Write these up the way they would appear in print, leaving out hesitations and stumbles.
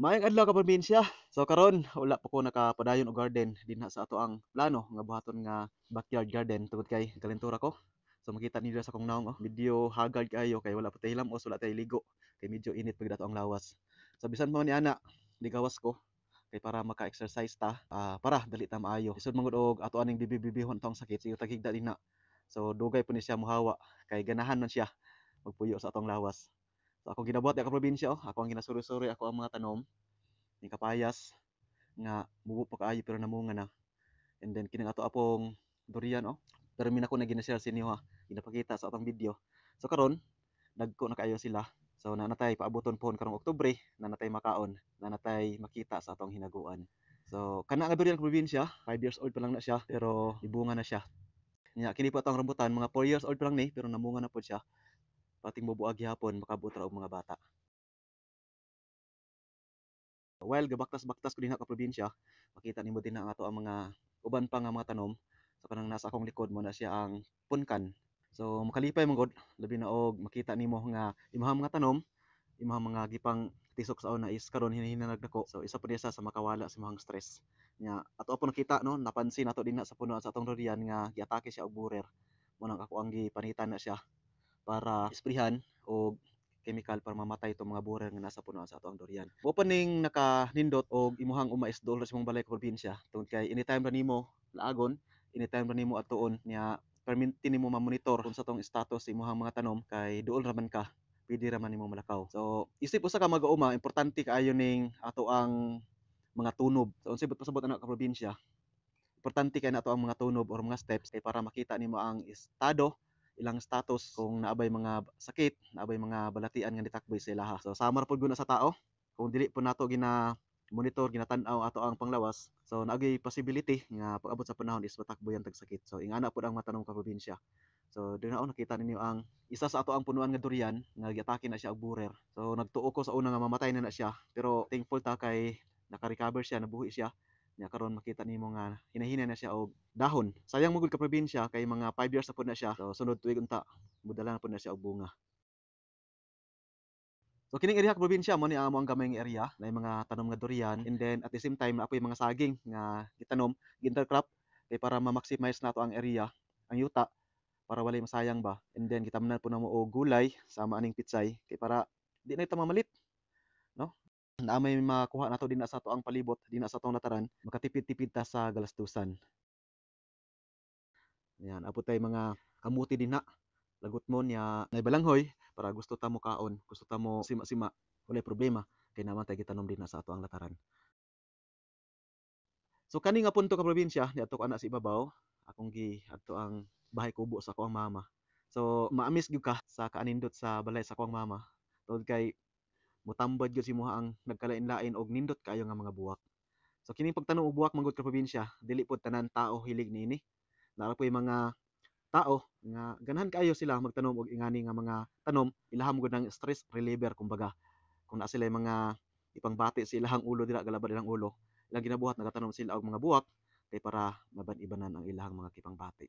Maayong adlaw ka probinsya. So karon wala pa ko nakapadayon og garden dinha sa ato ang plano nga buhaton nga backyard garden tungod kay kalentura ko. So makita ninyo sa akong naong medyo haggard kaayo kay wala pa tay hilamos, wala tay ligo kay medyo init pagid ato ang lawas. So bisan pa man ni ana, ligawas ko kay para maka-exercise ta, para dali ta maayo. Isod man gud og ato aning bibibihon tong sakit sige taghigda dinha. So dugay po ni siya mohawa kay ganahan man siya magpuyo sa atong lawas. So akong ginabuhat di ka probinsya ako ang ginasuri-suri ako ang mga tanom ni kapayas nga mubo pa kaayo pero namunga na. And then kining ato apong durian pero min ako na gina-share sa inyo ha. Ginapakita sa atong video. So karon dagko na kaayo sila. So nanatay paaboton pohon karong Oktubre, nanatay makaon, nanatay makita sa atong hinaguan. So kana nga durian probinsya, 5 years old pa lang na siya pero ibunga na siya. Nya kini po atong rambutan, mga 4 years old pa lang ni pero namunga na pod siya. Pating mobuag gihapon makabot ra og mga bata. While gabaktas-baktas ko dinha ka probinsya, makita nimo din ang ato ang mga uban pa nga mga tanom. So kanang nasa akong likod mo na siya ang punkan. So makalipay man gud labi na og makita nimo nga imong mga tanom, imong mga gipang tisok sa una is karon hinahinag nako. So isa pa niya sa makawala sa imong stress. Nya ato po nakita no, napansin nato dinha sa puno sa atong durian nga giatake siya og burer. Mo nang ako ang gipanitan na siya para isprihan og chemical para mamatay itong mga borer nga nasa puno sa ato ang durian. Mo pa ning nakanindot og imuhang umais dool sa imong balay ka probinsya tungod kay anytime ra nimo laagon, anytime ra nimo atuon niya perminti nimo ma-monitor kung sa tong status sa imong mga tanom kay duol ra man ka pwede ra man nimo malakaw. So isip usa ka mag-uuma importante kaayo ning ato ang mga tunob. So unsay pasabot ana ka probinsya, importante kay nato ang mga tunob or mga steps kay para makita nimo ang estado ilang status kung naabay mga sakit, naabay mga balatian nga nitakboy sa ilaha. So samar pod guna sa tao kung dili po nato gina monitor ginatan-aw ato ang panglawas. So naagay possibility nga pag-abot sa panahon is matakboy ang tagsakit. So ingana pod ang matanong ka probinsya. So dinao nakita ninyo ang isa sa ato ang punuan nga durian nga giatake na siya og burer. So nagtuo ko sa una nga mamatay na siya pero thankful ta kay naka-recover siya, nabuhi siya. Nya karon makita nimo nga hinahinay na siya og dahon. Sayang mo gud ka probinsya kay mga 5 years na pud na siya. So sunod tuig unta mudala na pud na siya og bunga. So kining area ka probinsya mo ni amo ang gamay nga area na mga tanom nga durian and then at the same time na apoy mga saging nga gitanom, gi-intercrop kay para ma-maximize nato ang area, ang yuta para walay masayang ba. And then gitamnan po namo og gulay sama aning pitsay kay para di na ita mamalit, no? Na may makuha nato dinha sa ato ang palibot, dinha sa atong lataran, makatipid-tipid ta sa galastusan. Yan, apot tay mga kamuti dinha. Lagot mo niya na balanghoy para gusto ta mo kaon, gusto ta mo sima-sima, walay problema kay naman tay gitanom dinha sa ato ang lataran. So kani nga punto ka probinsya niadto ko ana sa ibabaw, akong adto ang bahay kubo sa ako ang mama. So maamis gyud ka sa kaanindot sa balay sa ako ang mama. Tungod kay motambad gyud si moha ang nagkalain-lain og nindot kaayo nga mga buwak. So kining pagtanom og buwak manggod ka probinsya, dili pod tanan tao hilig niini. Naara po'y mga tao nga ganahan kaayo sila magtanom og ingani nga mga tanom, ilaham gud ng stress reliever kumbaga. Kung naa sila mga ipangbati sa ilahang ulo dira galabad ilang ulo, ilang ginabuhat nagatanom sila og mga buwak kay para maban-ibanan ang ilahang mga kipangbati.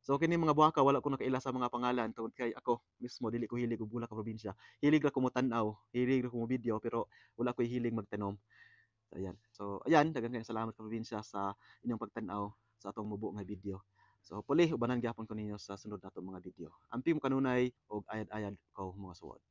So kini mga buhaka wala ko nakaila sa mga pangalan tungod kay ako mismo dili ko hilig og bulak ka probinsya. Hilig ra ko mo tan-aw, hilig ra ko mo video pero wala ko hilig magtanom. So ayan. So ayan, daghang kayong salamat ka probinsya sa inyong pagtan-aw sa atong mubo nga video. So hopefully ubanan gyapon ko ninyo sa sunod nato mga video. Ampi mo kanunay og ayad-ayad ko mga suwat.